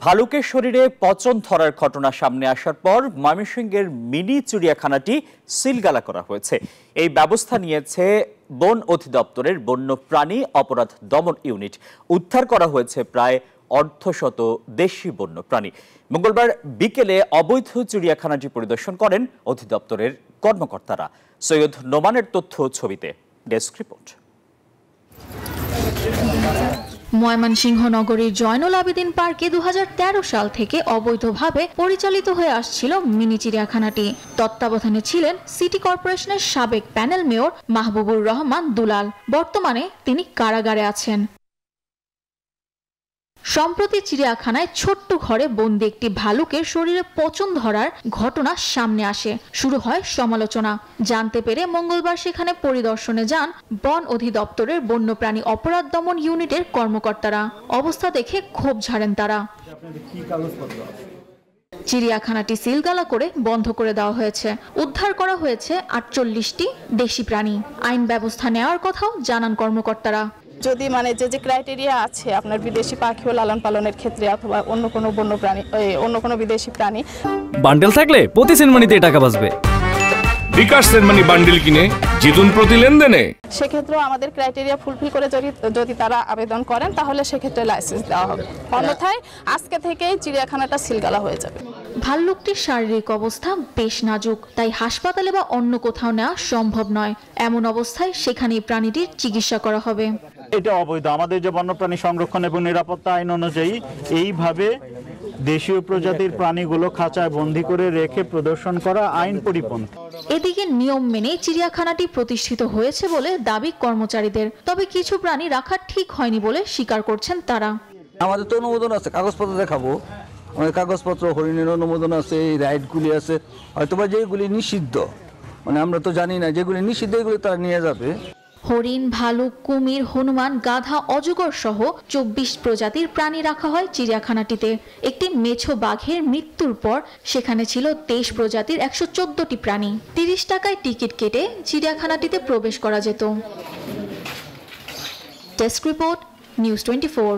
ভালুকের শরীরে পচন ধরার ঘটনা সামনে আসার পর ময়মনসিংহের মিনি চিড়িয়াখানাটি সিলগালা করা হয়েছে। এই ব্যবস্থা নিয়েছে বন অধিদপ্তরের বন্যপ্রাণী অপরাধ দমন ইউনিট। উদ্ধার করা হয়েছে প্রায় অর্ধশত দেশি বন্যপ্রাণী। মঙ্গলবার বিকেলে অবৈধ চিড়িয়াখানাটি পরিদর্শন করেন অধিদপ্তরের কর্মকর্তারা। সৈয়দ নোমানের তথ্য ছবিতে, ডেস্ক রিপোর্ট। ময়মনসিংহ নগরীর জয়নুল আবেদিন পার্কে 2013 সাল থেকে অবৈধভাবে পরিচালিত হয়ে আসছিল মিনি চিড়িয়াখানাটি। তত্ত্বাবধানে ছিলেন সিটি কর্পোরেশনের সাবেক প্যানেল মেয়র মাহবুবুর রহমান দুলাল। বর্তমানে তিনি কারাগারে আছেন। সম্প্রতি চিড়িয়াখানায় ছোট্ট ঘরে বন্দি একটি ভালুকের শরীরে পচন ধরার ঘটনা সামনে আসে। শুরু হয় সমালোচনা। জানতে পেরে মঙ্গলবার সেখানে পরিদর্শনে যান বন অধিদপ্তরের বন্যপ্রাণী অপরাধ দমন ইউনিটের কর্মকর্তারা। অবস্থা দেখে ক্ষোভ ঝাড়েন তারা। চিড়িয়াখানাটি সিলগালা করে বন্ধ করে দেওয়া হয়েছে। উদ্ধার করা হয়েছে 48টি দেশি প্রাণী। আইন ব্যবস্থা নেওয়ার কথাও জানান কর্মকর্তারা। যদি যে ক্রাইটেরিয়া আছে আপনার বিদেশি পাখি ও লালন পালনের ক্ষেত্রে অথবা অন্য কোনো বন্যপ্রাণী অন্য কোনো বিদেশি প্রাণী বান্ডেল থাকলে প্রতি সেনমানিতে টাকা বাঁচবে। বিকাশ সেনমানি বান্ডেল কিনে জিতুন প্রতি লেনদেনে। সেক্ষেত্রেও আমাদের ক্রাইটেরিয়া ফুলফিল করে যদি তারা আবেদন করেন তাহলে সেক্ষেত্রে লাইসেন্স দেওয়া হবে। অন্যথায় আজকে থেকেই চিড়িয়াখানাটা সিলগালা হয়ে যাবে। ভাল্লুকটির শারীরিক অবস্থা বেশ নাজুক, তাই হাসপাতালে বা অন্য কোথাও নেওয়া সম্ভব নয়। এমন অবস্থায় সেখানেই প্রাণীটির চিকিৎসা করা হবে। এটা অবৈধ। আমাদের যে বন্যপ্রাণী সংরক্ষণ এবং নিরাপত্তা আইন অনুযায়ী এইভাবে দেশীয় প্রজাতির প্রাণীগুলো খাঁচায় বন্দী করে রেখে প্রদর্শন করা আইন পরিপন্থী। এদিকে নিয়ম মেনে চিড়িয়াখানাটি প্রতিষ্ঠিত হয়েছে বলে দাবি কর্মচারীদের। তবে কিছু প্রাণী রাখা ঠিক হয়নি বলে স্বীকার করছেন তারা। আমাদের তো অনুমোদন আছে, কাগজপত্র দেখাবো। আমাদের কাগজপত্র, হরিণের অনুমোদন আছে, এই রাইডগুলি আছে। হয়তোবা যেগুলি নিষিদ্ধ, আমরা তো জানি না, যেগুলি নিষিদ্ধ এগুলি তারা নিয়ে যাবে। হরিণ, ভালুক, কুমির, হনুমান, গাধা, অজগর সহ 24 প্রজাতির প্রাণী রাখা হয় চিড়িয়াখানাটিতে। একটি মেছো বাঘের মৃত্যুর পর সেখানে ছিল 23 প্রজাতির 114টি প্রাণী। 30 টাকায় টিকিট কেটে চিড়িয়াখানাটিতে প্রবেশ করা যেত। Desk report, news 24।